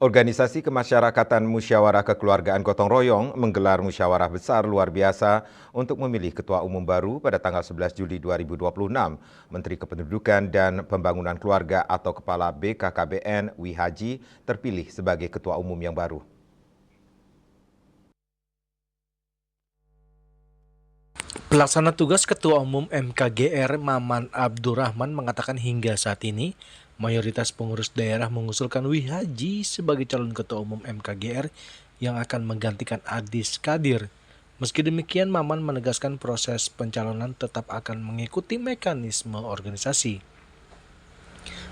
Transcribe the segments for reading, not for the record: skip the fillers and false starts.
Organisasi Kemasyarakatan Musyawarah Kekeluargaan Gotong Royong menggelar musyawarah besar luar biasa untuk memilih Ketua Umum baru pada tanggal 11 Juli 2026. Menteri Kependudukan dan Pembangunan Keluarga atau Kepala BKKBN Wihaji terpilih sebagai Ketua Umum yang baru. Pelaksana tugas Ketua Umum MKGR Maman Abdurrahman mengatakan hingga saat ini mayoritas pengurus daerah mengusulkan Wihaji sebagai calon Ketua Umum MKGR yang akan menggantikan Adis Kadir. Meski demikian, Maman menegaskan proses pencalonan tetap akan mengikuti mekanisme organisasi.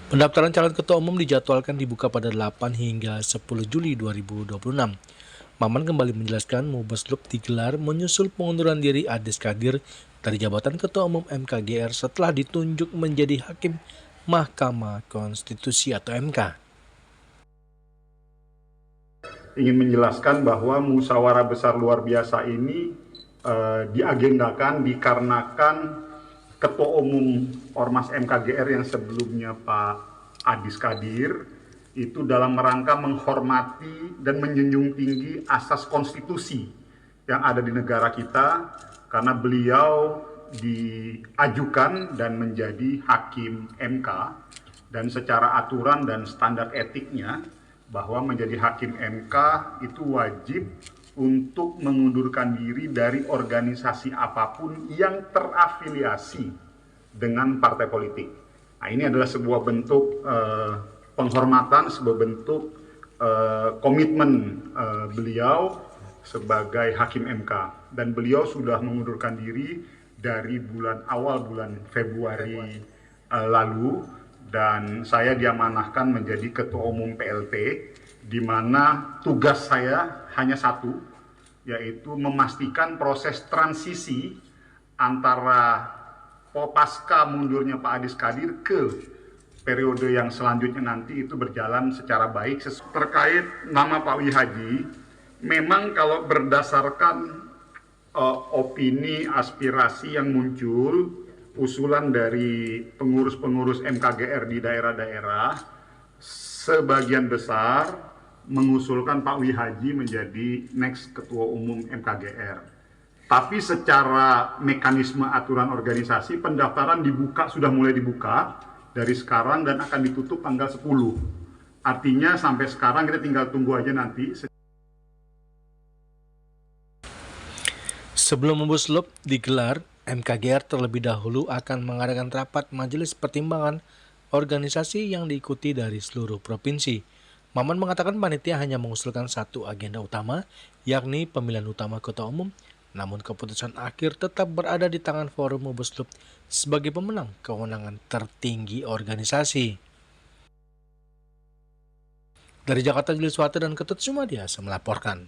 Pendaftaran calon Ketua Umum dijadwalkan dibuka pada 8 hingga 10 Juli 2026. Maman kembali menjelaskan Mubasluk digelar menyusul pengunduran diri Adis Kadir dari jabatan Ketua Umum MKGR setelah ditunjuk menjadi Hakim Mahkamah Konstitusi atau MK. Ingin menjelaskan bahwa musyawarah besar luar biasa ini diagendakan dikarenakan Ketua Umum Ormas MKGR yang sebelumnya Pak Adis Kadir itu dalam rangka menghormati dan menjunjung tinggi asas konstitusi yang ada di negara kita karena beliau diajukan dan menjadi hakim MK dan secara aturan dan standar etiknya bahwa menjadi hakim MK itu wajib untuk mengundurkan diri dari organisasi apapun yang terafiliasi dengan partai politik. Nah, ini adalah sebuah bentuk penghormatan, sebuah bentuk komitmen beliau sebagai hakim MK, dan beliau sudah mengundurkan diri dari awal bulan Februari lalu, dan saya diamanahkan menjadi Ketua Umum PLT, di mana tugas saya hanya satu, yaitu memastikan proses transisi antara pasca mundurnya Pak Adis Kadir ke periode yang selanjutnya nanti itu berjalan secara baik. Terkait nama Pak Wihaji, memang kalau berdasarkan opini, aspirasi yang muncul, usulan dari pengurus-pengurus MKGR di daerah-daerah, sebagian besar mengusulkan Pak Wihaji menjadi next Ketua Umum MKGR. Tapi secara mekanisme aturan organisasi, pendaftaran sudah mulai dibuka dari sekarang dan akan ditutup tanggal 10. Artinya sampai sekarang kita tinggal tunggu aja nanti. Sebelum Mubasluk digelar, MKGR terlebih dahulu akan mengadakan rapat majelis pertimbangan organisasi yang diikuti dari seluruh provinsi. Maman mengatakan panitia hanya mengusulkan satu agenda utama, yakni pemilihan utama Ketua Umum, namun keputusan akhir tetap berada di tangan forum Mubasluk sebagai pemenang kewenangan tertinggi organisasi. Dari Jakarta, Julius Wate dan Ketut Sumadiasa melaporkan.